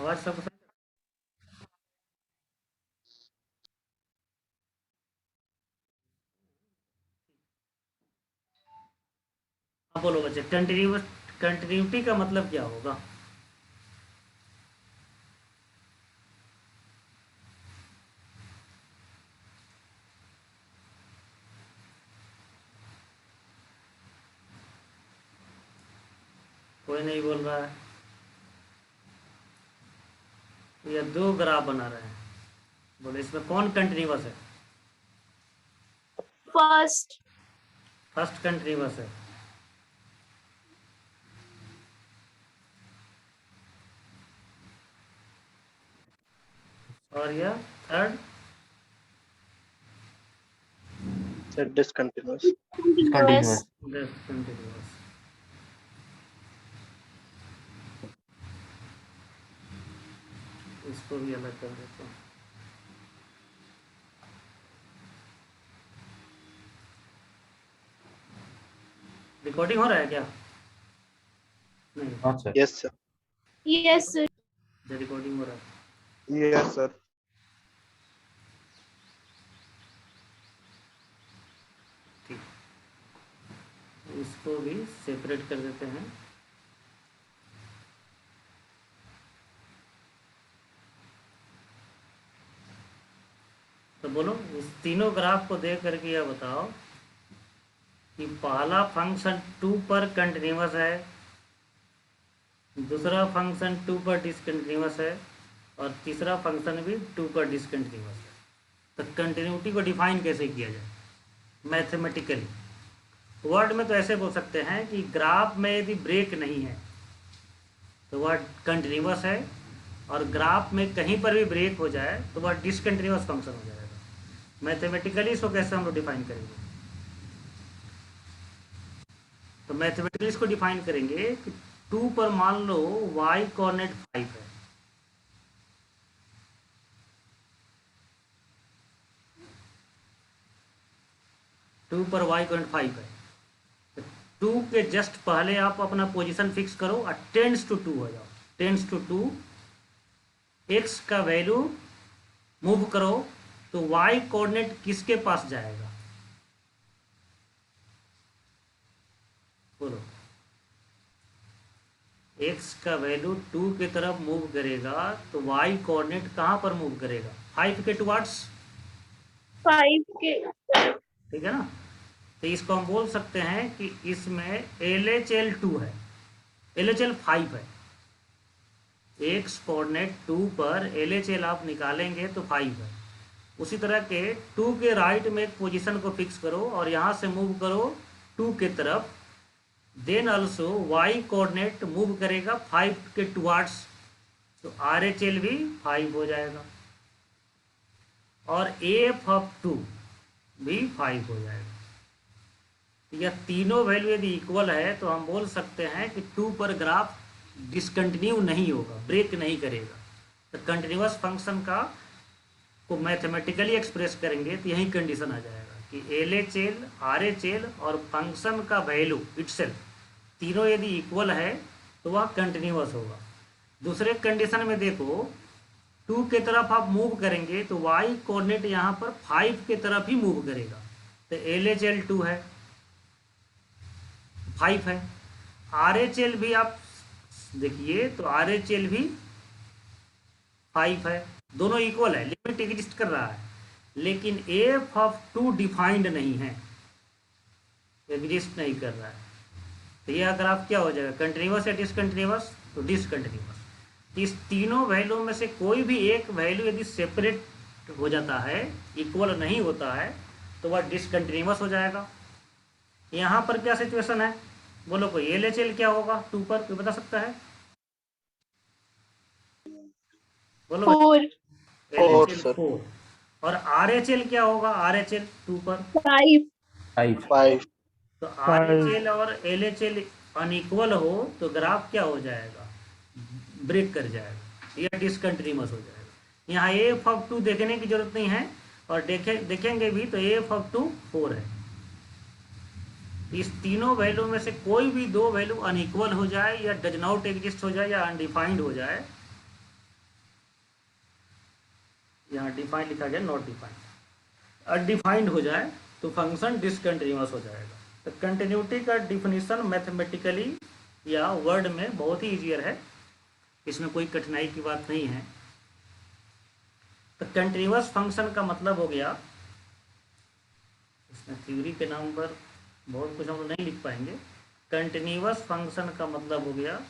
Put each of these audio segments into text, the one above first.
आवाज सब? हाँ बोलो बच्चे, कंटिन्यूटी का मतलब क्या होगा? कोई नहीं बोल रहा है। ये दो ग्राफ बना रहे हैं, बोले इसमें कौन कंटिन्यूअस है? फर्स्ट। फर्स्ट कंटिन्यूअस है। और यह थर्ड डिसकंटिन्यूअस। कंटिन्यूअस। डिसकंटिन्यूअस। इसको भी अलग कर देते हैं। रिकॉर्डिंग हो रहा है क्या? नहीं। हाँ sir. Yes sir. Yes sir. Recording हो रहा है। Yes sir. ठीक, इसको भी सेपरेट कर देते हैं। तो बोलो, इस तीनों ग्राफ को देख करके यह बताओ कि पहला फंक्शन 2 पर कंटिन्यूअस है, दूसरा फंक्शन 2 पर डिसकंटिन्यूअस है, और तीसरा फंक्शन भी 2 पर डिसकंटिन्यूअस है। तो कंटिन्यूटी को डिफाइन कैसे किया जाए मैथमेटिकली? वर्ड में तो ऐसे बोल सकते हैं कि ग्राफ में यदि ब्रेक नहीं है तो वह कंटिन्यूअस है, और ग्राफ में कहीं पर भी ब्रेक हो जाए तो वह डिसकंटिन्यूअस फंक्शन हो जाएगा। मैथमेटिकली इसको कैसे हम लोग डिफाइन करेंगे? तो मैथमेटिकली इसको डिफाइन करेंगे कि 2 पर मान लो y कोऑर्डिनेट 5 है, टू पर y कोऑर्डिनेट 5 है, तो 2 के जस्ट पहले आप अपना पोजीशन फिक्स करो और टेंड्स टू 2 हो जाओ। टेंड्स टू 2 x का वैल्यू मूव करो तो y कोऑर्डिनेट किसके पास जाएगा? बोलो। x का वैल्यू 2 की तरफ मूव करेगा तो y कोऑर्डिनेट कहां पर मूव करेगा? 5 के टुवर्ड्स 5 के। ठीक है ना? तो इसको हम बोल सकते हैं कि इसमें LHL 2 है, LHL 5 है। x कोऑर्डिनेट 2 पर LHL आप निकालेंगे तो 5 है। उसी तरह के 2 के राइट में एक पोजीशन को फिक्स करो और यहाँ से मूव करो 2 के तरफ, then also y coordinate move करेगा 5 के टुवर्ड्स, तो RHL भी 5 हो जाएगा, और AF ऑफ 2 भी 5 हो जाएगा। यह तीनों वैल्यू यदि इक्वल है तो हम बोल सकते हैं कि 2 पर ग्राफ डिसकंटिन्यू नहीं होगा, ब्रेक नहीं करेगा। तो कंटिन्यूअस फंक्शन का को मैथमेटिकली एक्सप्रेस करेंगे तो यही कंडीशन आ जाएगा कि LHL, RHL और फंक्शन का वैल्यू इटसेल्फ तीनों यदि इक्वल है तो वह कंटिन्यूअस होगा। दूसरे कंडीशन में देखो, 2 के तरफ आप मूव करेंगे तो y कोऑर्डिनेट यहाँ पर 5 के तरफ ही मूव करेगा, तो LHL 2 है, 5 है। RHL भी आप देखिए तो RHL भी 5 है, दोनों इक्वल है, लिमिट एग्जिस्ट कर रहा है, लेकिन AF ऑफ 2 डिफाइंड नहीं है, एग्जिस्ट नहीं कर रहा है। तो यह ग्राफ क्या हो जाएगा? कंटिन्यूअस या डिसकंटिन्यूअस? तो डिसकंटिन्यूअस। इस तीनों वैल्यू में से कोई भी एक वैल्यू यदि सेपरेट हो जाता है, इक्वल नहीं होता है, तो वह डिसकंटिन्यूअस हो जाएगा। यहाँ पर क्या सिचुएशन है? बोलो कोई। LHL क्या होगा 2 पर, कोई बता सकता है? बोलो। 4। LHL sir. 4। और RHL क्या होगा? RHL 2 पर 5। 5। तो RHL और LHL अनइक्वल हो तो ग्राफ क्या हो जाएगा? ब्रेक कर जाएगा, या डिसकंटिन्यूअस हो जाएगा। यहाँ AF ऑफ 2 देखने की जरूरत नहीं है, और देखेंगे भी तो AF ऑफ 2 4 है। इस तीनों वैल्यू में से कोई भी दो वैल्यू अनइक्वल हो जाए, या डज नॉट एग्जिस्ट हो जाए, या अनडिफाइंड हो जाए, यहाँ डिफाइन लिखा गया, नॉट डिफाइंड। अनडिफाइंड हो जाए तो फंक्शन डिसकंटिन्यूअस हो जाएगा। तो कंटिन्यूटी का डिफिनीशन मैथमेटिकली या वर्ड में बहुत ही ईजियर है, इसमें कोई कठिनाई की बात नहीं है। तो कंटिन्यूअस फंक्शन का मतलब हो गया, इसमें थ्योरी के नाम पर बहुत कुछ हम लोग नहीं लिख पाएंगे। कंटिन्यूअस फंक्शन का मतलब हो गया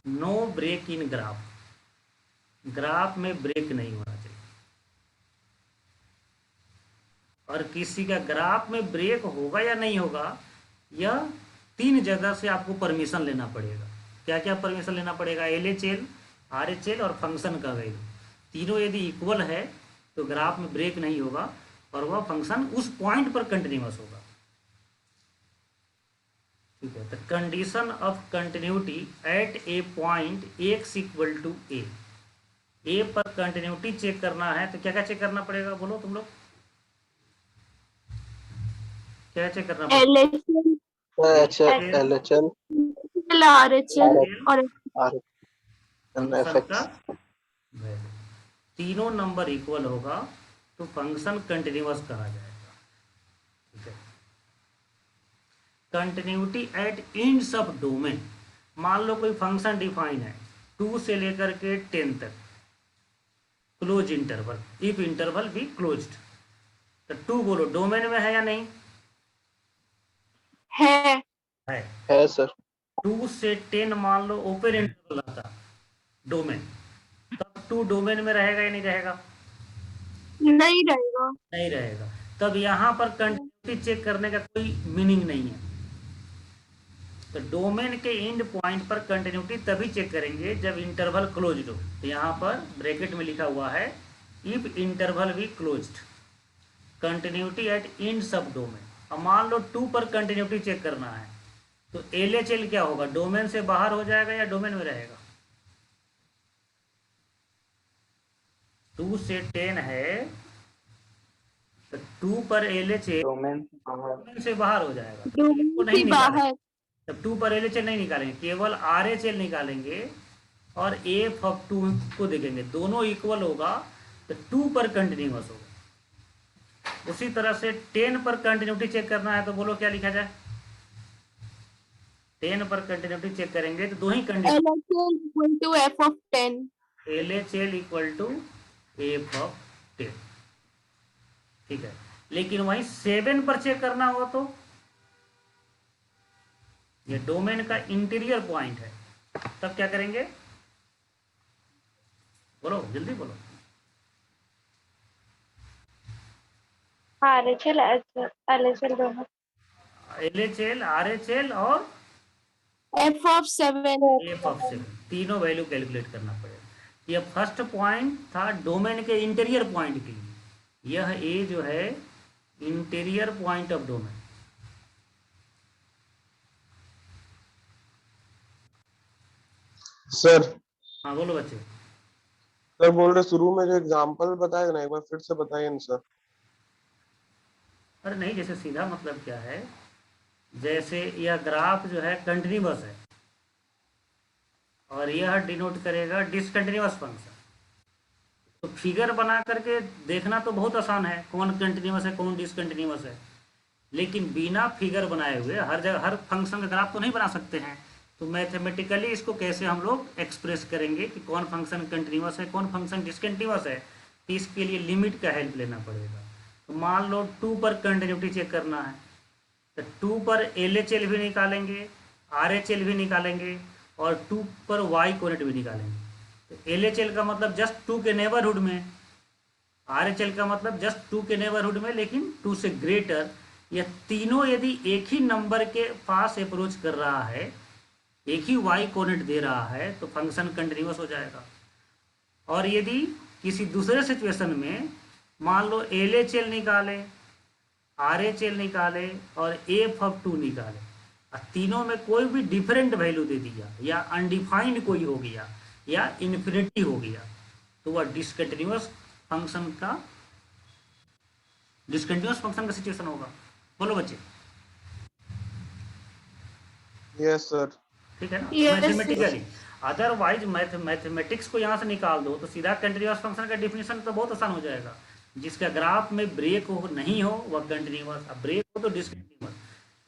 no break in graph, graph में ब्रेक नहीं होना चाहिए। और किसी का ग्राफ में ब्रेक होगा या नहीं होगा, यह 3 जगह से आपको परमिशन लेना पड़ेगा। क्या क्या परमिशन लेना पड़ेगा? LHL, RHL और फंक्शन का वैल्यू, तीनों यदि इक्वल है तो ग्राफ में ब्रेक नहीं होगा और वह फंक्शन उस पॉइंट पर कंटिन्यूअस होगा। ठीक है, तो condition of continuity at A point x equal to A पर कंटिन्यूटी चेक करना है तो क्या क्या चेक करना पड़ेगा, बोलो तुम लोग, क्या चेक करना पड़ेगा? LHL, RHL और फंक्शन का वैल्यू, तीनों नंबर इक्वल होगा तो फंक्शन कंटिन्यूअस कहा जाएगा। ठीक है, continuity at ends of domain, मान लो कोई फंक्शन डिफाइन है 2 से लेकर के 10 तक, क्लोज इंटरवल, इफ इंटरवल भी क्लोज्ड, तो 2 बोलो डोमेन में है या नहीं? है सर। 2 से 10 मान लो ओपन इंटरवल आता डोमेन, तब 2 डोमेन में रहेगा या नहीं रहेगा? नहीं रहेगा। नहीं रहेगा। तब यहाँ पर कंटिन्यूटी चेक करने का कोई मीनिंग नहीं है। तो डोमेन के एंड पॉइंट पर कंटिन्यूटी तभी चेक करेंगे जब इंटरवल क्लोज्ड हो। तो यहाँ पर ब्रैकेट में लिखा हुआ है इफ इंटरवल भी क्लोज्ड, कंटिन्यूटी एट एंड सब डोमेन। अब मान लो 2 पर कंटिन्यूटी चेक करना है तो LHL क्या होगा, डोमेन से बाहर हो जाएगा या डोमेन में रहेगा? 2 से 10 है तो 2 पर LHL डोमेन से बाहर हो जाएगा, तो को नहीं निकालेंगे। तब 2 पर LHL नहीं निकालेंगे, केवल RHL निकालेंगे और f ऑफ 2 को देखेंगे, दोनों इक्वल होगा तो 2 पर कंटिन्यूअस होगा। उसी तरह से 10 पर कंटिन्यूटी चेक करना है तो बोलो क्या लिखा जाए? 10 पर कंटिन्यूटी चेक करेंगे तो दो ही condition, LHL equal to f of 10। ठीक है, लेकिन वहीं 7 पर चेक करना हो तो ये डोमेन का इंटीरियर पॉइंट है, तब क्या करेंगे? बोलो जल्दी बोलो। RHL LHL दोनों, LHL, RHL और F of 7 तीनों वैल्यू कैलकुलेट करना पड़ेगा। यह फर्स्ट पॉइंट था डोमेन के इंटीरियर पॉइंट के लिए, यह ए जो है interior point of domain. Sir हाँ बोलो बच्चे। सर बोल रहे शुरू में जो एग्जांपल बताया ना, एक बार फिर से बताइए ना सर। अरे नहीं, जैसे सीधा मतलब क्या है, जैसे यह ग्राफ जो है कंटिन्यूअस है और यह डिनोट करेगा डिसकंटिन्यूअस फंक्शन, तो फिगर बना करके देखना तो बहुत आसान है कौन कंटिन्यूअस है कौन डिसकंटिन्यूअस है, लेकिन बिना फिगर बनाए हुए हर जगह हर फंक्शन का ग्राफ तो नहीं बना सकते हैं। तो मैथमेटिकली इसको कैसे हम लोग एक्सप्रेस करेंगे कि कौन फंक्शन कंटिन्यूअस है कौन फंक्शन डिसकंटिन्यूअस है, तो इसके लिए लिमिट का हेल्प लेना पड़ेगा। तो मान लो 2 पर कंटिन्यूटी चेक करना है तो 2 पर LHL भी निकालेंगे, RHL भी निकालेंगे और 2 पर y कोऑर्डिनेट भी निकालेंगे। तो LHL का मतलब जस्ट 2 के नेबरहुड में, RHL का मतलब जस्ट 2 के नेबरहुड में लेकिन 2 से ग्रेटर। यह तीनों यदि एक ही नंबर के पास अप्रोच कर रहा है, एक ही y कोऑर्डिनेट दे रहा है, तो फंक्शन कंटिन्यूअस हो जाएगा। और यदि किसी दूसरे सिचुएशन में मान लो LHL निकाले, RHL निकाले और f ऑफ 2 निकाले और तीनों में कोई भी डिफरेंट वैल्यू दे दिया या अनडिफाइंड कोई हो गया या इन्फिनिटी हो गया, तो वह डिसकंटिन्यूअस फंक्शन का सिचुएशन होगा। बोलो बच्चे। Yes sir. ठीक है ना? Yes, मैथमेटिकली अदरवाइज मैथमेटिक्स को यहाँ से निकाल दो तो सीधा कंटिन्यूअस फंक्शन का डिफिनीशन तो बहुत आसान हो जाएगा। जिसका ग्राफ में ब्रेक हो नहीं हो वह कंटिन्यूअस, अब ब्रेक हो तो डिसकंटिन्यूअस।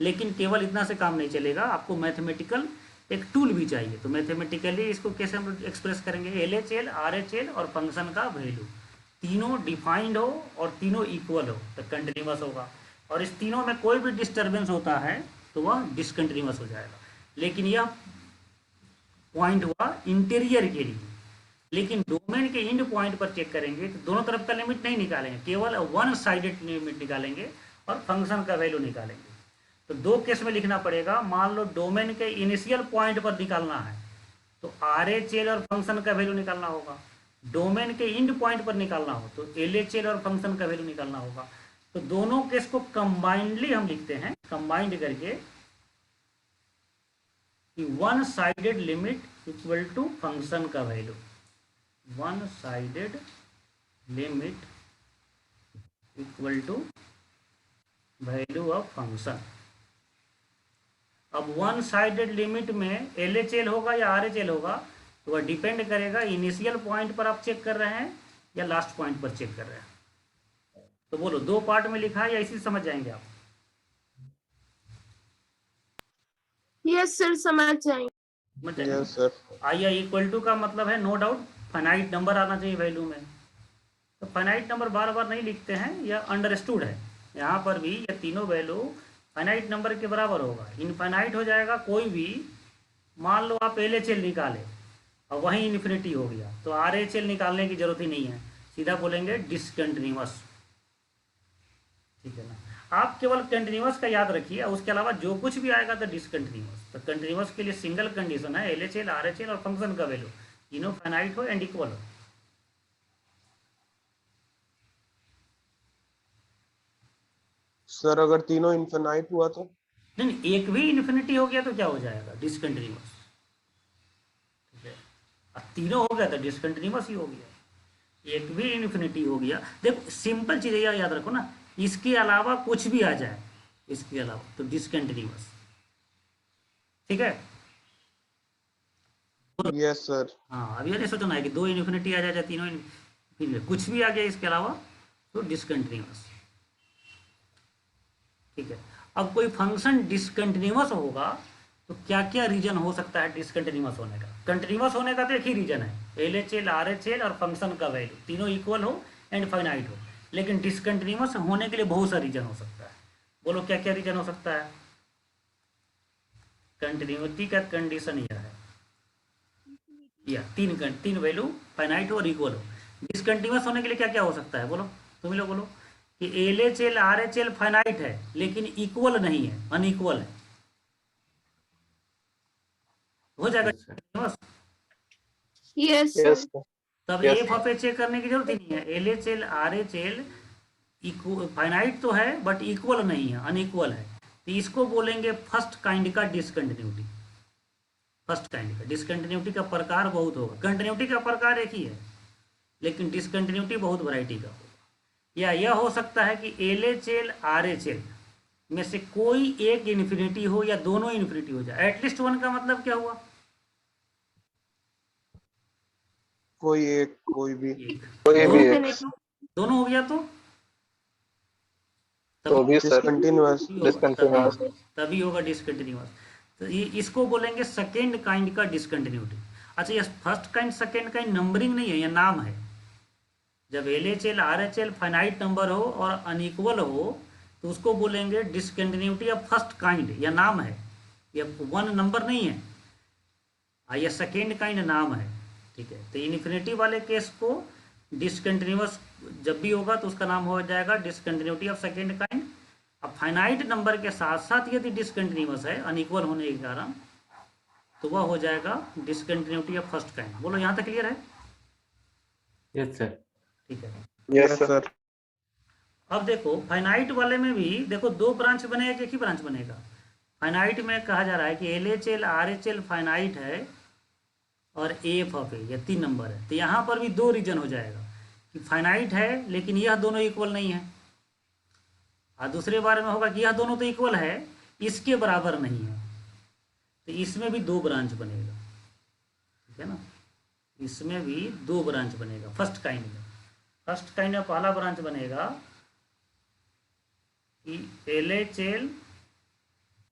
लेकिन केवल इतना से काम नहीं चलेगा, आपको मैथमेटिकल एक टूल भी चाहिए। तो मैथमेटिकली इसको कैसे हम एक्सप्रेस करेंगे, LHL RHL और फंक्शन का वैल्यू तीनों डिफाइंड हो और तीनों इक्वल हो तो कंटिन्यूअस होगा, और इस तीनों में कोई भी डिस्टर्बेंस होता है तो वह डिसकंटिन्यूअस हो जाएगा। लेकिन यह पॉइंट हुआ इंटीरियर के लिए, लेकिन डोमेन के इंड पॉइंट पर चेक करेंगे तो दोनों तरफ का लिमिट नहीं निकालेंगे, केवल वन साइडेड लिमिट निकालेंगे और फंक्शन का वैल्यू निकालेंगे। तो दो केस में लिखना पड़ेगा। मान लो डोमेन के इनिशियल पॉइंट पर निकालना है तो RHL और फंक्शन का वैल्यू निकालना होगा, डोमेन के इंड पॉइंट पर निकालना हो तो LHL और फंक्शन का वैल्यू निकालना होगा। तो दोनों केस को कंबाइंडली हम लिखते हैं, कंबाइंड करके कि one sided limit equal to function का value, one sided limit equal to value of function. अब वन साइडेड लिमिट में LHL होगा या RHL होगा तो वह डिपेंड करेगा इनिशियल पॉइंट पर आप चेक कर रहे हैं या लास्ट पॉइंट पर चेक कर रहे हैं। तो बोलो, दो पार्ट में लिखा है या इसी समझ जाएंगे आप? यस सर, समझ जाएंगे। Yes sir. आइए, इक्वल टू का मतलब है नो डाउट फाइनाइट नंबर आना चाहिए वैल्यू में। तो फाइनाइट नंबर बार बार नहीं लिखते हैं, यह अंडरस्टूड है। यहाँ पर भी ये तीनों वैल्यू फाइनाइट नंबर के बराबर होगा। इनफाइनाइट हो जाएगा कोई भी, मान लो आप LHL निकाले और वहीं इन्फिनिटी हो गया तो RHL निकालने की जरूरत ही नहीं है, सीधा बोलेंगे डिसकंटिन्यूअस। ठीक है ना, आप केवल कंटिन्यूअस का याद रखिए, उसके अलावा जो कुछ भी आएगा तो डिसकंटिन्यूअस। तो कंटिन्यूअस के लिए सिंगल कंडीशन है LHL RHL और फंक्शन का वैल्यू तीनों फाइनाइट हो एंड इक्वल हो। सर अगर तीनों इनफिनाइट हुआ तो? नहीं, एक भी इन्फिनिटी हो गया तो क्या हो जाएगा, डिसकंटिन्यूअस। ठीक है, अब तीनों हो गया तो डिसकंटिन्यूअस ही हो गया। एक भी इन्फिनिटी हो गया, देखो सिंपल चीज़ याद रखो ना, इसके अलावा कुछ भी आ जाए इसके अलावा तो डिसकंटिन्यूअस। ठीक है, यस सर। हाँ, अब ये नहीं सोचना है कि दो इन्फिनिटी आ जाए, तीनों इन्फिनिटी, कुछ भी आ गया इसके अलावा तो डिसकंटिन्यूअस। ठीक है, अब कोई फंक्शन डिसकंटिन्यूअस होगा तो क्या क्या रीजन हो सकता है डिसकंटिन्यूअस होने का? कंटिन्यूअस होने का तो एक ही रीजन है, LHL RHL और फंक्शन का वैल्यू तीनों इक्वल हो एंड फाइनाइट हो। लेकिन डिसकंटिन्यूअस होने के लिए बहुत सा रीजन हो सकता है। बोलो क्या क्या रीजन हो सकता है? कंटिन्यूटी का कंडीशन यह है, या तीन वैल्यू फाइनाइट हो और इक्वल हो। डिसकंटिन्यूअस होने के लिए क्या क्या हो सकता है? बोलो, तुम लोग बोलो कि LHL RHL फाइनाइट है लेकिन इक्वल नहीं है, अनइक्वल है, हो जाएगा डिसकंटिन्यूअस। यस तब एफ ऑफ ए चेक करने की जरूरत ही नहीं है। LHL RHL फाइनाइट तो है बट इक्वल नहीं है, अनइक्वल है, तो इसको बोलेंगे फर्स्ट काइंड का डिसकंटिन्यूटी। फर्स्ट काइंड का डिसकंटिन्यूटी का प्रकार बहुत होगा, कंटिन्यूटी का प्रकार एक ही है लेकिन डिसकंटिन्यूटी बहुत वैरायटी का होगा। या यह हो सकता है कि LHL RHL में से कोई एक इन्फिनिटी हो या दोनों इन्फिनिटी हो जाए। एटलीस्ट वन का मतलब क्या हुआ? कोई एक, कोई भी एक। दोनों हो गया तो भी डिसकंटिन्यूअस। तभी होगा डिसकंटिन्यूअस। तो ये इसको बोलेंगे सेकेंड काइंड का डिसकंटिन्यूटी। अच्छा, ये first kind second kind numbering नहीं है, ये नाम है। जब LHL RHL फाइनाइट नंबर हो और अनइक्वल हो तो उसको बोलेंगे डिसकंटिन्यूटी ऑफ फर्स्ट काइंड, या नाम है, ये वन नंबर नहीं है, यह सेकेंड काइंड नाम है। ठीक है, तो इन्फिनिटी वाले केस को डिसकंटिन्यूअस जब भी होगा तो उसका नाम हो जाएगा डिसकंटिन्यूटी ऑफ सेकेंड काइंड। अब फाइनाइट नंबर के साथ साथ यदि डिसकंटिन्यूअस है अनइक्वल होने के कारण तो वह हो जाएगा डिसकंटिन्यूटी ऑफ फर्स्ट काइंड। बोलो, यहाँ तक क्लियर है? Yes sir. ठीक है, यस सर। अब देखो फाइनाइट वाले में भी देखो दो ब्रांच बनेगा कि एक ही ब्रांच बनेगा? फाइनाइट में कहा जा रहा है कि LHL RHL फाइनाइट है और एफ ऑफ ए, ये 3 नंबर है। तो यहाँ पर भी दो रीजन हो जाएगा कि फाइनाइट है लेकिन यह दोनों इक्वल नहीं है, और दूसरे बार में होगा कि यह दोनों तो इक्वल है, इसके बराबर नहीं है। तो इसमें भी दो ब्रांच बनेगा। ठीक है ना। इसमें भी दो ब्रांच बनेगा फर्स्ट काइंड में। फर्स्ट काइंड में पहला ब्रांच बनेगा कि LHL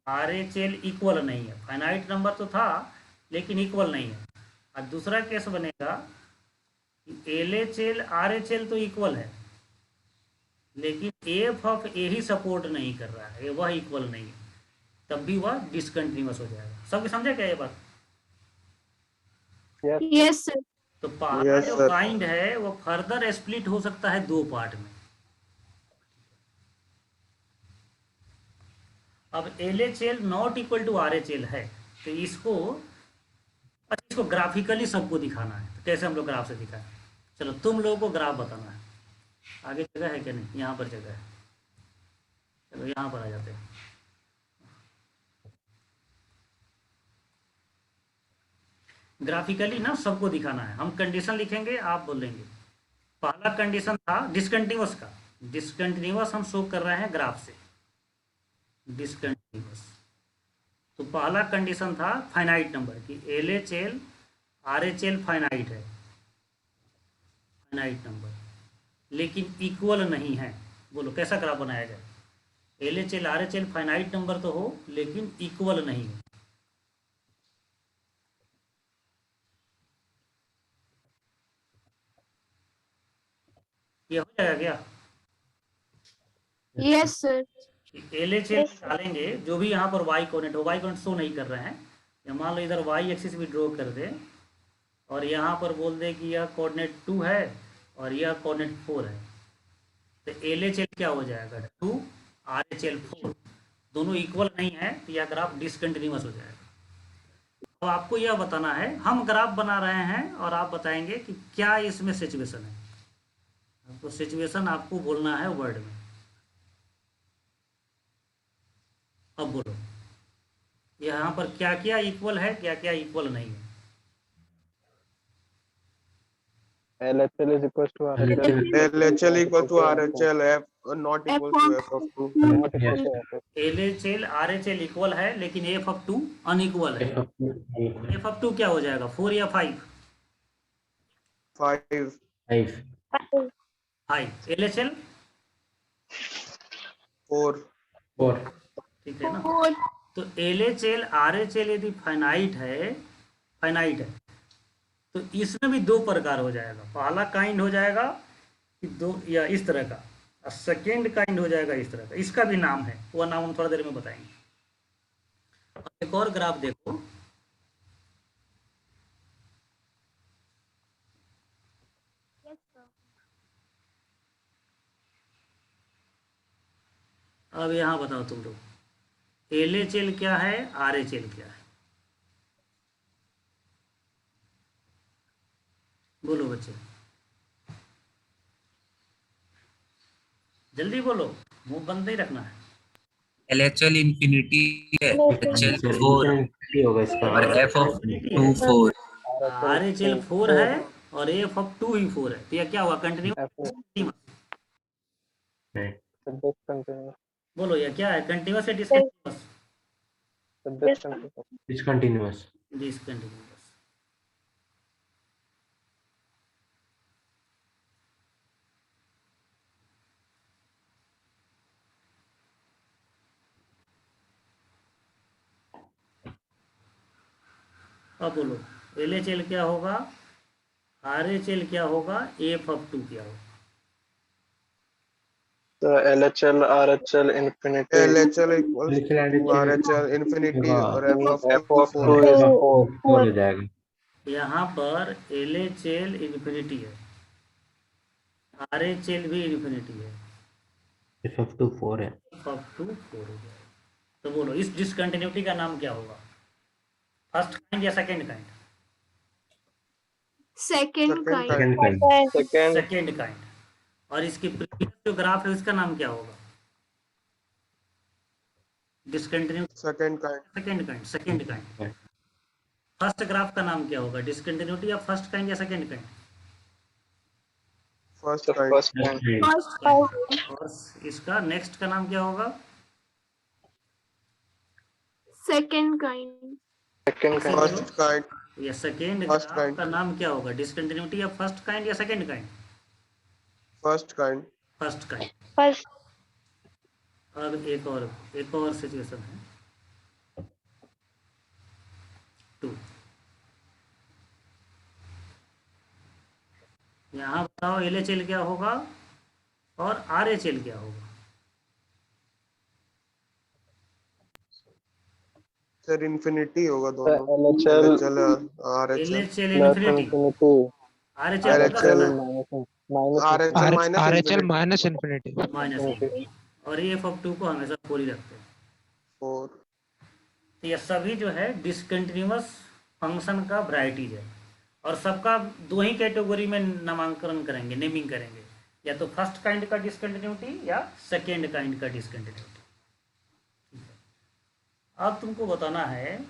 RHL इक्वल नहीं है, फाइनाइट नंबर तो था लेकिन इक्वल नहीं है। और दूसरा केस बनेगा कि LHL RHL तो इक्वल है लेकिन F of A he support नहीं कर रहा है, वह इक्वल नहीं है, तब भी वह डिसकंटिन्यूअस हो जाएगा। सबके समझे क्या ये बात? Yes sir. तो पहला Yes, जो sir. काइंड है वो फर्दर स्प्लिट हो सकता है दो पार्ट में। अब LHL not equal to RHL है तो इसको ग्राफिकली सबको दिखाना है। तो कैसे हम लोग ग्राफ से दिखाएं? चलो तुम लोगों को ग्राफ बताना है। आगे जगह है क्या? नहीं, यहाँ पर जगह है। चलो यहाँ पर आ जाते हैं। ग्राफिकली ना सबको दिखाना है। हम कंडीशन लिखेंगे, आप बोलेंगे। पहला कंडीशन था डिसकंटिन्यूअस का। डिसकंटिन्यूअस हम शो कर रहे हैं ग्राफ से, डिसकंटिन्यूअस। तो पहला कंडीशन था फाइनाइट नंबर की LHL RHL फाइनाइट है, फाइनाइट नंबर, लेकिन इक्वल नहीं है। बोलो कैसा ग्राफ बनाया जाए? LHL RHL फाइनाइट नंबर तो हो लेकिन इक्वल नहीं है। ये हो जाएगा क्या? Yes sir. LHL डालेंगे, जो भी यहाँ पर वाई कोऑर्डिनेट हो, वाई कोऑर्डिनेट शो नहीं कर रहे हैं। या मान लो इधर वाई एक्सिस भी ड्रॉ कर दे और यहाँ पर बोल दे कि यह कोऑर्डिनेट 2 है और यह कोऑर्डिनेट 4 है, तो LHL क्या हो जाएगा? 2 RHL 4, दोनों इक्वल नहीं है तो यह ग्राफ डिसकंटिन्यूअस हो जाएगा। अब आपको यह बताना है, हम ग्राफ बना रहे हैं और आप बताएंगे कि क्या इसमें सिचुएशन है। आपको सिचुएशन आपको बोलना है वर्ड में। अब बोलो यहाँ पर क्या क्या इक्वल है, क्या क्या इक्वल नहीं है। LHL is equals to RHL. LHL equal to RHL, F not equal to F of 2. Not equal to RHL. LHL RHL equal है लेकिन F of 2 अनइक्वल है। F of 2 क्या हो जाएगा? 4 या 5? 5. 5। LHL 4. ठीक है ना। तो LHL RHL यदि फाइनाइट है तो इसमें भी दो प्रकार हो जाएगा। पहला काइंड हो जाएगा कि दो या इस तरह का, और सेकेंड काइंड हो जाएगा इस तरह का। इसका भी नाम है, वह नाम हम थोड़ा देर में बताएंगे। एक और ग्राफ देखो, अब यहाँ बताओ तुम लोग, LHL क्या है, RHL क्या है? बोलो बच्चे, जल्दी बोलो, मुंह बंद नहीं रखना है। LHL इंफिनिटी है, HL 4 होगा इसका और F of 2 4। RHL 4 है और F of 2 ही 4 है, तो यह क्या हुआ? कंटिन्यूअस। Discontinuous. बोलो यह क्या है, कंटिन्यूअस या डिसकंटिन्यूअस? Discontinuous. डिसकंटिन्यूअस। डिसकंटिन्यूअस। अब बोलो LHL क्या होगा, RHL क्या होगा, F of 2 क्या होगा? So LHL RHL infinity. LHL equals to RHL infinity और F of F of 2 4 is है। 4. हो जाएगा। यहाँ पर LHL इन्फिनिटी है, RHL भी इन्फिनिटी है, F of 2 4 है। F of 2 4 हो जाएगा। तो बोलो इस डिसकंटिन्यूटी का नाम क्या होगा? फर्स्ट काइंड या second kind? Second kind. Second. Second kind. और इसकी प्रीवियस जो ग्राफ है उसका नाम क्या होगा? Discontinuity. Second kind. Second kind. First graph का नाम क्या होगा? डिसकंटिन्यूटी या फर्स्ट काइंड या second kind? First The kind. first kind. First kind. और इसका नेक्स्ट का नाम क्या होगा? Second kind. Second kind. First kind. ये सेकेंड First ग्राफ kind. का नाम क्या होगा? डिसकंटिन्यूटी ऑफ फर्स्ट काइंड या second kind? First kind. First kind. First अब एक और सिचुएशन है 2। यहाँ बताओ LHL क्या होगा और RHL क्या होगा? सर इन्फिनिटी होगा दोनों। LHL LHL RHL LHL plus infinity, infinity, RHL RHL minus RHL minus RHL minus infinity. Minus infinity. और ये f(2) को हमेशा 4 ही रखते हैं। 4। तो ये सभी जो है डिसकंटिन्यूअस फंक्शन का वैरायटीज है और सबका 2 ही कैटेगरी में नामांकन करेंगे, नेमिंग करेंगे, या तो फर्स्ट काइंड का डिसकंटिन्यूटी या सेकेंड काइंड का डिसकंटिन्यूटी। अब तुमको बताना है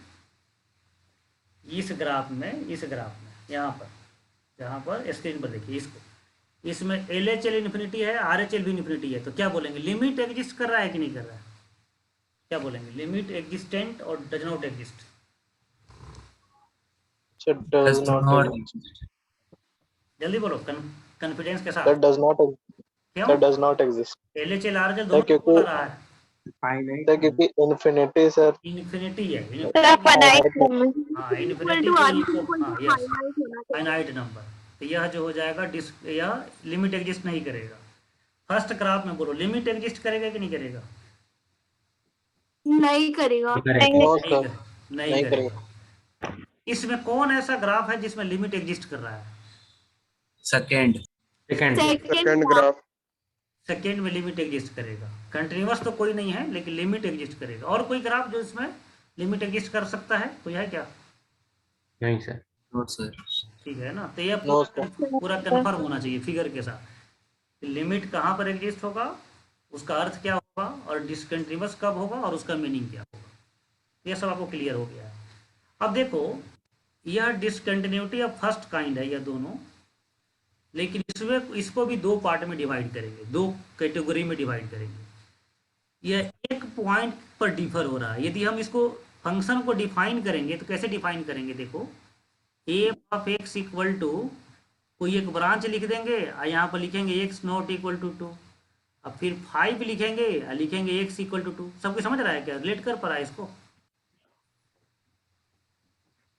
इस ग्राफ में यहाँ पर, जहाँ पर स्क्रीन पर देखिए इसको, इसमें LHL इन्फिनिटी है, RHL भी इन्फिनिटी है, तो क्या बोलेंगे? लिमिट एग्जिस्ट कर रहा है कि नहीं कर रहा है? क्या बोलेंगे? लिमिट एग्जिस्टेंट और does not exist? does Does not not exist. जल्दी बोलो कॉन्फिडेंस के साथ। That does not क्यों? that does not exist. LHL RHL दोनों क्योंकि- बोल रहा है सर क्योंकि इन्फिनिटी सर इन्फिनिटी है, फाइनाइट नंबर हाँ इक्वल इन्फिनिटी टू को आर इक्वल, इक्वल हाँ टू यस फाइनाइट होना चाहिए। फाइनाइट नंबर, तो यह जो हो जाएगा यह लिमिट एग्जिस्ट नहीं करेगा। फर्स्ट ग्राफ में बोलो लिमिट एग्जिस्ट करेगा कि नहीं करेगा? नहीं करेगा। करेक्ट। नो नहीं सर कर- नहीं करेगा। इसमें कौन ऐसा ग्राफ है जिसमें लिमिट एग्जिस्ट कर रहा है? second second second graph. Second में लिमिट एग्जिस्ट करेगा। कंटिन्यूअस तो कोई नहीं है लेकिन लिमिट एग्जिस्ट करेगा। और कोई ग्राफ जो इसमें लिमिट एग्जिस्ट कर सकता है कोई है क्या? नहीं सर। no sir ठीक है ना, तो यह No, पूरा कन्फर्म होना चाहिए फिगर के साथ। लिमिट कहाँ पर एग्जिस्ट होगा, उसका अर्थ क्या होगा और डिसकंटिन्यूअस कब होगा और उसका मीनिंग क्या होगा, यह सब आपको क्लियर हो गया है। अब देखो यह डिसकंटिन्यूटी ऑफ फर्स्ट काइंड है, यह दोनों, लेकिन इसमें इसको भी 2 पार्ट में डिवाइड करेंगे, 2 कैटेगरी में डिवाइड करेंगे। यह एक पॉइंट पर डिफर हो रहा है। यदि हम इसको फंक्शन को डिफाइन करेंगे तो कैसे डिफाइन करेंगे? देखो f of x equal to कोई एक ब्रांच लिख देंगे और यहाँ पर लिखेंगे एक्स नॉट इक्वल टू 2, अब फिर 5 लिखेंगे और लिखेंगे एक्स इक्वल टू 2। सबको समझ रहा है क्या? रिलेट कर पा रहा है इसको?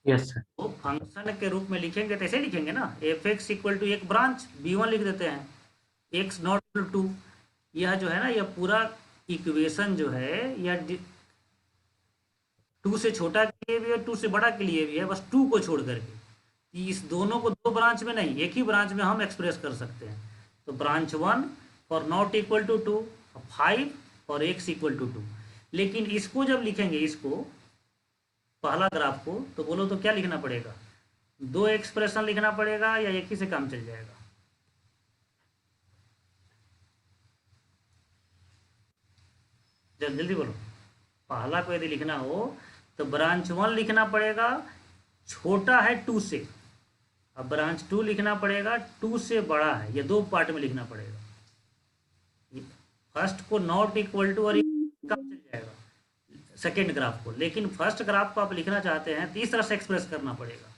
Yes sir. तो फंक्शन के रूप में लिखेंगे तो ऐसे लिखेंगे ना, एफ एक्स इक्वल टू एक ब्रांच b1 लिख देते हैं, एक्स नॉट इक्वल टू 2। यह जो है ना, यह पूरा इक्वेशन जो है यह 2 से छोटा के लिए भी है 2 से बड़ा के लिए भी है, बस 2 को छोड़ करके। इस दोनों को 2 ब्रांच में नहीं, एक ही ब्रांच में हम एक्सप्रेस कर सकते हैं। तो branch 1 for not equal to 2, 5 for x equal to 2। लेकिन इसको जब लिखेंगे, इसको पहला ग्राफ को, तो बोलो तो क्या लिखना पड़ेगा? 2 एक्सप्रेशन लिखना पड़ेगा या एक ही से काम चल जाएगा? जल्दी बोलो। पहला को यदि लिखना हो तो ब्रांच 1 लिखना पड़ेगा, छोटा है 2 से, अब ब्रांच 2 लिखना पड़ेगा 2 से बड़ा है। ये 2 पार्ट में लिखना पड़ेगा। फर्स्ट को नॉट इक्वल टू और काम चल जाएगा सेकेंड ग्राफ को, लेकिन फर्स्ट ग्राफ को आप लिखना चाहते हैं तो इस तरह से एक्सप्रेस करना पड़ेगा।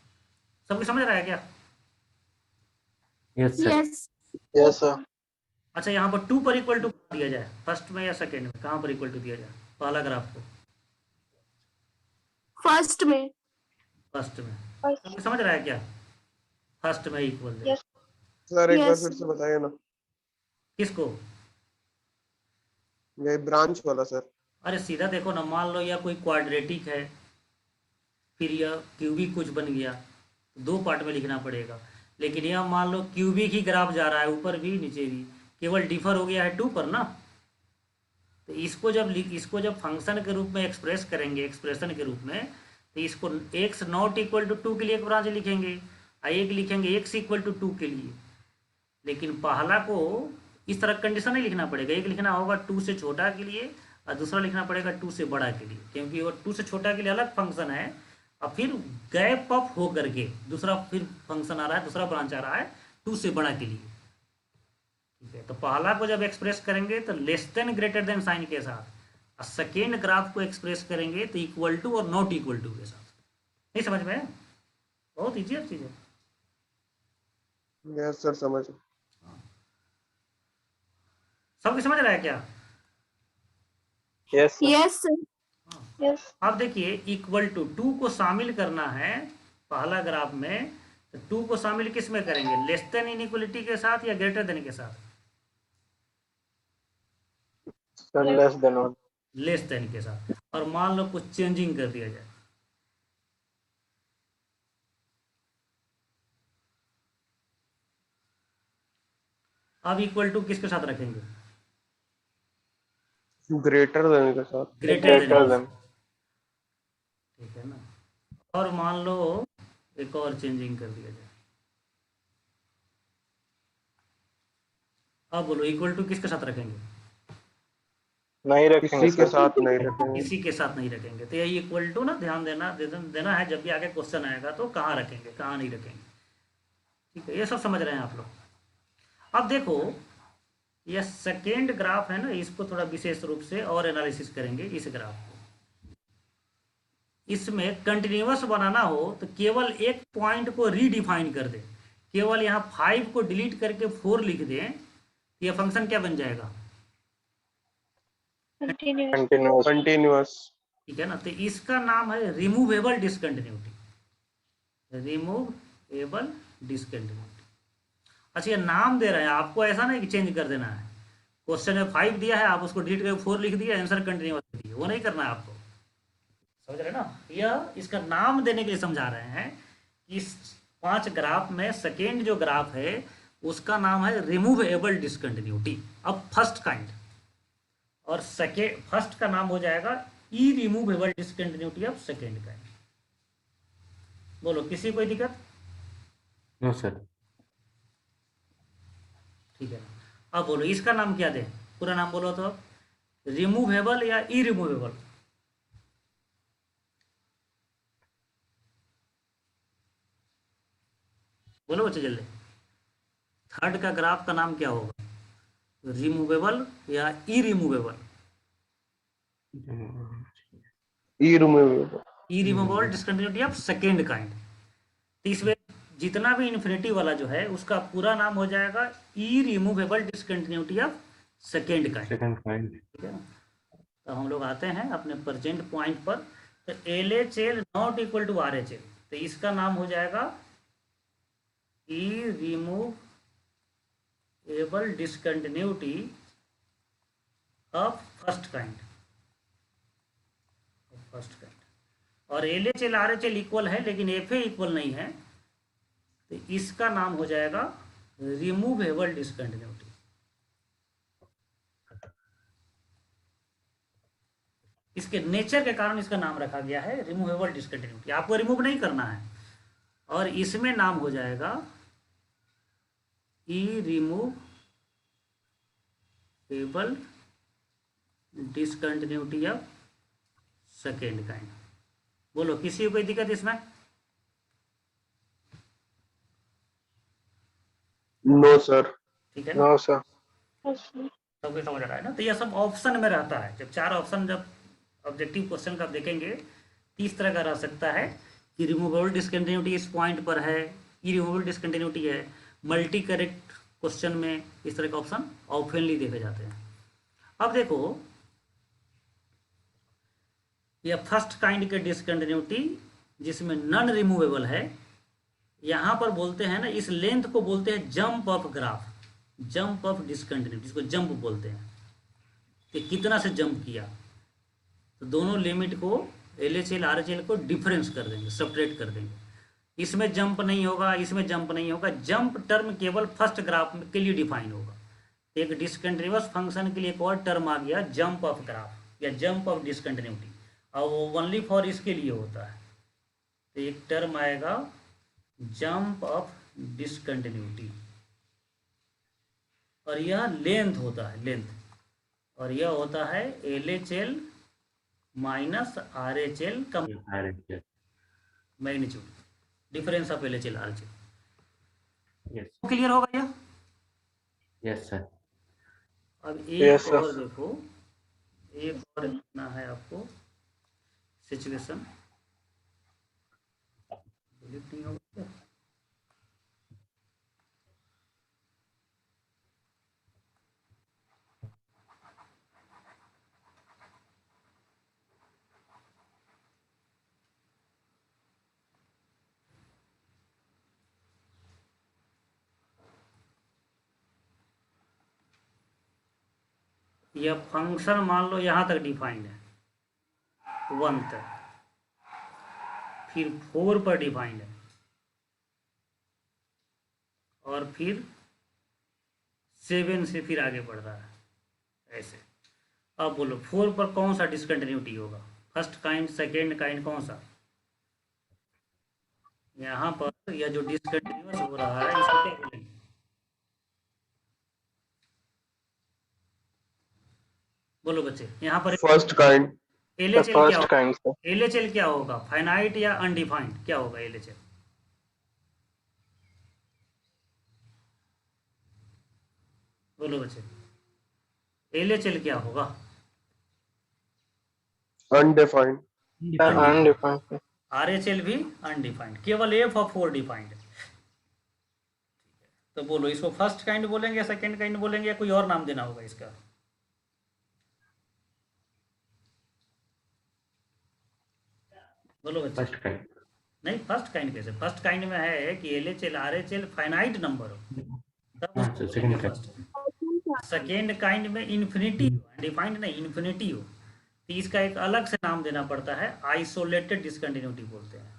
सबको समझ रहा है क्या? Yes sir. Yes yes sir अच्छा, यहाँ पर 2 पर इक्वल टू दिया जाए, फर्स्ट में या सेकेंड में, कहाँ पर इक्वल टू दिया जाए पहला ग्राफ को? फर्स्ट में। फर्स्ट में। सबको समझ रहा है क्या? फर्स्ट में इक्वल दे। Yes. सर एक बार Yes. फिर से बताइए ना, किसको? ये ब्रांच वाला सर। अरे सीधा देखो ना, मान लो यह कोई क्वाड्रेटिक है, फिर यह क्यूबिक कुछ बन गया, 2 पार्ट में लिखना पड़ेगा। लेकिन यह मान लो क्यूबिक ही ग्राफ जा रहा है, ऊपर भी नीचे भी, केवल डिफर हो गया है 2 पर ना। तो इसको जब फंक्शन के रूप में एक्सप्रेस करेंगे, एक्सप्रेशन के रूप में, तो इसको एक्स नॉट इक्वल टू 2 के लिए एक ब्रांच लिखेंगे और एक लिखेंगे एक्स इक्वल टू 2 के लिए। लेकिन पहला को इस तरह कंडीशन नहीं लिखना पड़ेगा, एक लिखना होगा 2 से छोटा के लिए और दूसरा लिखना पड़ेगा 2 से बड़ा के लिए, क्योंकि वो 2 से छोटा के लिए अलग फंक्शन है और फिर गैप अप हो करके दूसरा फिर फंक्शन आ रहा है, दूसरा ब्रांच आ रहा है 2 से बड़ा के लिए। ठीक है, तो पहला को जब एक्सप्रेस करेंगे तो less than greater than sign के साथ, और सेकेंड ग्राफ को एक्सप्रेस करेंगे तो इक्वल टू और नॉट इक्वल टू के साथ। नहीं समझ में? बहुत इजी चीज है। यस सर समझ। सबकी समझ रहा है क्या? Yes, sir. यस यस अब देखिए इक्वल टू 2 को शामिल करना है पहला ग्राफ में, तो 2 को शामिल किस में करेंगे? लेस देन इनइक्वलिटी के साथ या ग्रेटर देन के साथ? Sir, less than 1. Less than के साथ। और मान लो कुछ चेंजिंग कर दिया जाए, अब इक्वल टू किसके साथ रखेंगे? ग्रेटर देन के साथ। Greater Greater than. than. ठीक है ना। और मान लो एक और चेंजिंग कर दिया जाए, अब बोलो इक्वल टू किसके साथ रखेंगे? नहीं रखेंगे किसी के सर. साथ नहीं रखेंगे। इसी के साथ नहीं रखेंगे। तो यही इक्वल टू ना ध्यान देना है जब भी आगे क्वेश्चन आएगा तो कहाँ रखेंगे कहाँ नहीं रखेंगे। ठीक है, ये सब समझ रहे हैं आप लोग। अब देखो ये सेकेंड ग्राफ है ना, इसको थोड़ा विशेष रूप से और एनालिसिस करेंगे इस ग्राफ को। इसमें कंटिन्यूअस बनाना हो तो केवल एक पॉइंट को रीडिफाइन कर दे, केवल यहाँ 5 को डिलीट करके 4 लिख दें, ये फंक्शन क्या बन जाएगा? Continuous Continuous. कंटिन्यूअस। ठीक है ना। तो इसका नाम है रिमूवेबल डिसकंटिन्यूटी, रिमूवेबल डिसकंटिन्यूटी। अच्छा ये नाम दे रहे हैं आपको, ऐसा नहीं कि चेंज कर देना है। क्वेश्चन में 5 दिया है, आप उसको डिलीट करके 4 लिख दिया, आंसर कंटिन्यूअस दिया, वो नहीं करना है आपको। समझ रहे ना? यह इसका नाम देने के लिए समझा रहे हैं कि इस 5 ग्राफ में सेकेंड जो ग्राफ है उसका नाम है रिमूवेबल डिसकंटिन्यूटी। अब फर्स्ट काइंड और सेकेंड, फर्स्ट का नाम हो जाएगा irremovable discontinuity of second kind. बोलो किसी कोई दिक्कत? No sir. ठीक है, अब बोलो इसका नाम क्या दें? पूरा नाम बोलो तो, रिमूवेबल या इरिमूवेबल? बोलो बच्चे जल्दी। थर्ड का ग्राफ का नाम क्या होगा? रिमूवेबल या इरिमूवेबल? इरिमूवेबल। इरिमूवेबल डिसकंटिन्यूटी ऑफ सेकेंड काइंड। तो इसमें जितना भी इन्फिनिटी वाला जो है उसका पूरा नाम हो जाएगा irremovable discontinuity of second kind. Second kind. ठीक है ना। तो हम लोग आते हैं अपने प्रेजेंट पॉइंट पर। तो LHL not equal to RHL, तो इसका नाम हो जाएगा irremovable discontinuity of first kind. और LHL RHL इक्वल है लेकिन FA इक्वल नहीं है, तो इसका नाम हो जाएगा रिमूवेबल डिसकंटिन्यूटी। इसके नेचर के कारण इसका नाम रखा गया है रिमूवेबल डिसकंटिन्यूटी। आपको रिमूव नहीं करना है, और इसमें नाम हो जाएगा irremovable discontinuity of second kind. बोलो किसी को कोई दिक्कत इसमें? No sir. ठीक है ना, No, sir. सबको समझ रहा है ना? तो यह सब ऑप्शन में रहता है। जब 4 ऑप्शन, जब ऑब्जेक्टिव क्वेश्चन का आप देखेंगे 30 तरह का रह सकता है कि रिमूवेबल डिसकंटिन्यूटी इस पॉइंट पर है, इरिमूवेबल डिसकंटिन्यूटी है। मल्टी करेक्ट क्वेश्चन में इस तरह के ऑप्शन ऑफनली देखे जाते हैं। अब देखो यह फर्स्ट काइंड के डिसकंटिन्यूटी जिसमें नॉन रिमूवेबल है, यहाँ पर बोलते हैं ना, इस लेंथ को बोलते हैं jump of graph, jump of discontinuity, जिसको जंप बोलते हैं कि कितना से जंप किया। तो दोनों लिमिट को LHL RHL को डिफरेंस कर देंगे, सेपरेट कर देंगे। इसमें जंप नहीं होगा, इसमें जंप नहीं होगा। जंप टर्म केवल फर्स्ट ग्राफ के लिए डिफाइन होगा। एक डिसकंटिन्यूअस फंक्शन के लिए एक और टर्म आ गया जंप ऑफ ग्राफ या जंप ऑफ डिसकंटिन्यूटी, और वो ओनली फॉर इसके लिए होता है। तो एक टर्म आएगा जंप ऑफ डिसकंटिन्यूटी, और यह लेंथ होता है, लेंथ, और यह होता है LHL माइनस RHL का magnitude, difference of LHL RHL। Yes clear होगा यह? Yes sir. अब Yes, एक sir. और देखो, एक और इतना है आपको सिचुएशन, नहीं होगा यह फंक्शन मान लो यहाँ तक डिफाइंड है, 1 तक, फिर 4 पर डिफाइंड है, और फिर 7 से फिर आगे बढ़ रहा है ऐसे। अब बोलो 4 पर कौन सा डिसकंटिन्यूटी होगा? फर्स्ट काइंड, सेकेंड काइंड, कौन सा? यहाँ पर यह जो डिसकंटिन्यूअस हो रहा है इसको क्या बोलेंगे? बोलो बच्चे, यहाँ पर फर्स्ट काइंड। एलएचएल क्या फर्स्ट होगा? Kind sir. एलएचएल क्या होगा? फाइनाइट या अनडिफाइंड? क्या होगा एलएचएल? बोलो बच्चे, एलएचएल क्या होगा? अनडिफाइंड। अनडिफाइंड। आरएचएल भी अनडिफाइंड, केवल एफ और 4 डिफाइंड। तो बोलो इसको फर्स्ट काइंड बोलेंगे या सेकेंड काइंड बोलेंगे या कोई और नाम देना होगा इसका? बोलो बच्चे। First kind. नहीं, फर्स्ट काइंड कैसे? फर्स्ट काइंड में है कि एलएचएल आरएचएल फाइनाइट नंबर हो, तब हाँ उसको सर, सेकंड बोलेंगे काइंड। फर्स्ट। सेकेंड काइंड में इन्फिनिटी हो, डिफाइंड नहीं, इन्फिनिटी हो, तो इसका एक अलग से नाम देना पड़ता है, आइसोलेटेड डिसकंटिन्यूटी बोलते हैं।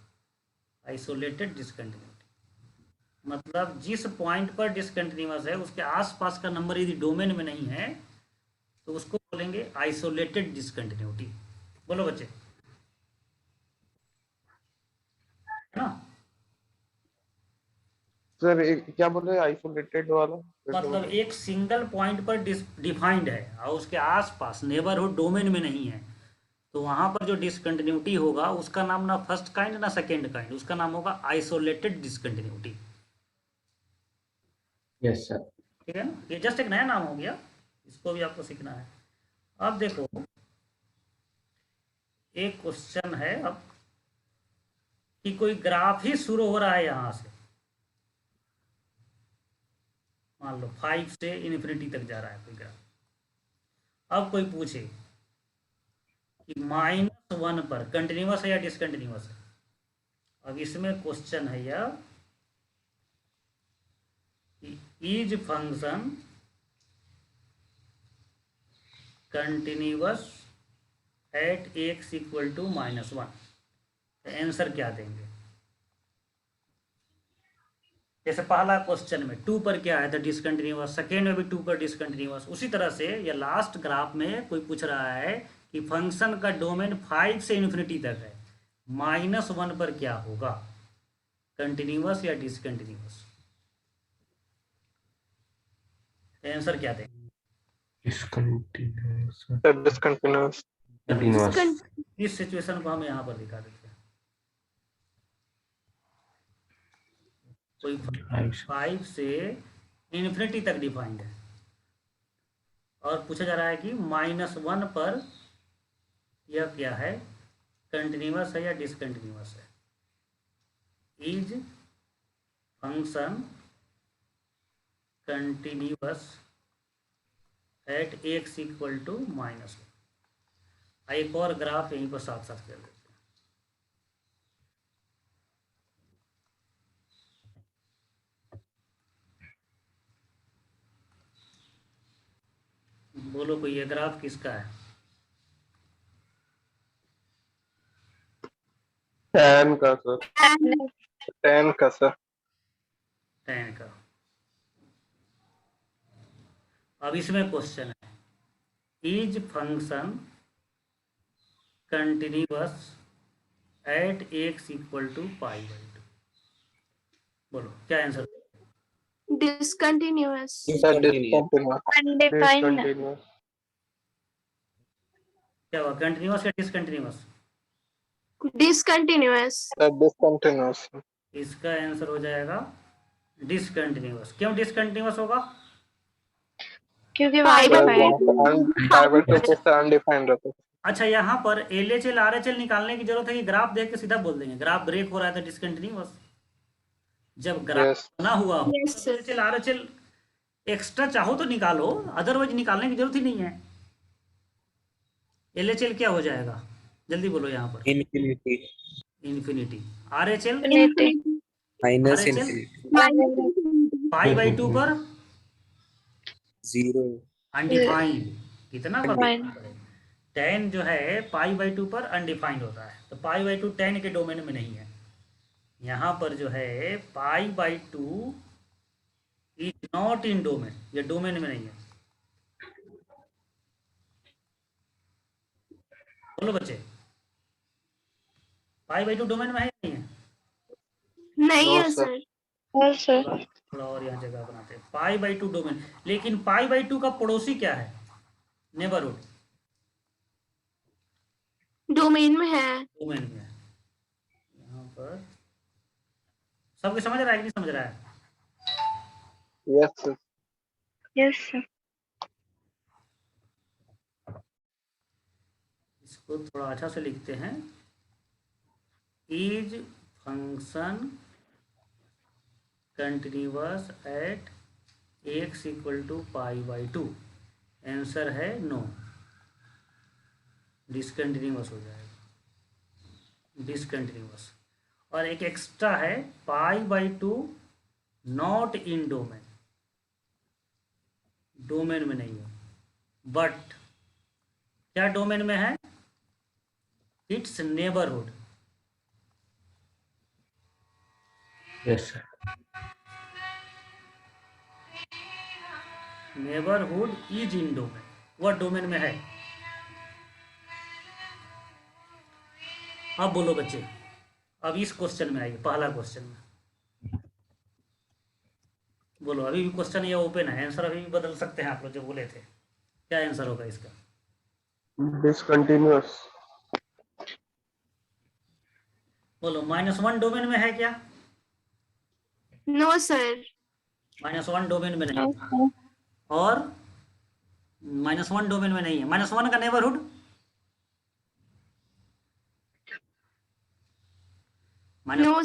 आइसोलेटेड डिसकंटिन्यूटी मतलब जिस पॉइंट पर डिसकंटिन्यूअस है उसके आसपास का नंबर यदि डोमेन में नहीं है तो उसको बोलेंगे आइसोलेटेड डिसकंटिन्यूटी। बोलो बच्चे, है ना? सर एक क्या बोले आइसोलेटेड वाला? मतलब एक सिंगल पॉइंट पर डिफाइंड है और उसके आसपास नेबरहुड डोमेन में नहीं है, तो वहां पर जो डिसकंटिन्यूटी होगा उसका नाम ना फर्स्ट काइंड ना सेकेंड काइंड, उसका नाम होगा आइसोलेटेड डिसकंटिन्यूटी। Yes sir. ठीक है ना? ये जस्ट एक नया नाम हो गया, इसको भी आपको सीखना है। अब देखो एक क्वेश्चन है अब कि कोई ग्राफ ही शुरू हो रहा है यहां से, मान लो 5 से इन्फिनिटी तक जा रहा है कोई ग्राफ। अब कोई पूछे कि -1 पर कंटिन्यूअस है या डिसकंटिन्यूअस है? अब इसमें क्वेश्चन है यह कि is function continuous at x equal to -1? Answer क्या देंगे? जैसे पहला क्वेश्चन में 2 पर क्या है था डिसकंटिन्यूअस, सेकेंड में भी 2 पर डिसकंटिन्यूअस, उसी तरह से ये लास्ट ग्राफ में कोई पूछ रहा है कि फंक्शन का डोमेन 5 से इन्फिनिटी तक है, -1 पर क्या होगा, कंटिन्यूअस या डिसकंटिन्यूअस? आंसर क्या देंगे? डिसकंटिन्यूअस। Sir discontinuous. कंटिन्यूअस। इस सिचुएशन को हम यहाँ पर दिखा देते हैं। कोई 5 से इन्फिनिटी तक डिफाइंड है और पूछा जा रहा है कि -1 पर यह क्या है, कंटिन्यूअस है या डिसकंटिन्यूअस है? Is function continuous at x equal to -1। एक और ग्राफ यहीं पर साथ साथ कर देते हैं। बोलो कोई ये ग्राफ किसका है? tan का सर। 10 का सर। 10 का। अब इसमें क्वेश्चन है is function continuous at x equal to π/2? बोलो क्या answer? Discontinuous. Sir discontinuous. Undefined. Discontinuous. क्या हुआ, कंटिन्यूअस या डिसकंटिन्यूअस? Discontinuous. Sir discontinuous. इसका आंसर हो जाएगा डिसकंटिन्यूअस। क्यों डिसकंटिन्यूअस होगा? क्योंकि सर y/2 से अनडिफाइंड रहता है। अच्छा, यहाँ पर LHL RHL निकालने की जरूरत है कि ग्राफ देख के सीधा बोल देंगे ग्राफ ब्रेक हो रहा है तो डिसकंटिन्यूअस? जब ग्राफ Yes. बना हुआ हो Yes, sir. LHL RHL extra चाहो तो निकालो, अदरवाइज निकालने की जरूरत ही नहीं है। LHL क्या हो जाएगा, जल्दी बोलो यहाँ पर? infinity infinity. RHL minus RHL infinity π/2 पर 0 अनडिफाइंड। कितना Undefined. परफॉर्म करेगा? 10 जो है पाई बाई 2 पर अनडिफाइंड होता है, तो पाई बाई 2 10 के डोमेन में नहीं है। यहाँ पर जो है pi by 2 is not in domain, ये डोमेन में नहीं है। बोलो बच्चे, पाई बाई 2 डोमेन में है या नहीं है? नहीं No, है sir. सर। थोड़ा और यहाँ जगह बनाते हैं। पाई बाई 2 डोमेन, लेकिन पाई बाई 2 का पड़ोसी क्या है? नेबरहुड, डोमेन में है। डोमेन में है। यहाँ पर सबके समझ रहा है कि नहीं समझ रहा है? Yes, sir. Yes sir. इसको थोड़ा अच्छा से लिखते हैं। Is function continuous at x equal to pi by 2? Answer है नो, डिसकंटिन्यूअस हो जाएगा, डिसकंटिन्यूअस। और एक एक्स्ट्रा है pi by 2 not in domain, domain में नहीं है, बट क्या डोमेन में है? It's neighbourhood. Yes, sir. Neighbourhood is in domain, वह डोमेन में है। अब बोलो बच्चे, अब इस क्वेश्चन में आइए, पहला क्वेश्चन में बोलो। अभी भी क्वेश्चन ये ओपन है, आंसर अभी भी बदल सकते हैं आप लोग जो बोले थे। क्या आंसर होगा इसका? डिसकंटिन्यूअस। बोलो, -1 डोमेन में है क्या? No sir. -1 डोमेन में नहीं है। और -1 डोमेन में नहीं है, -1 का नेबरहुड नो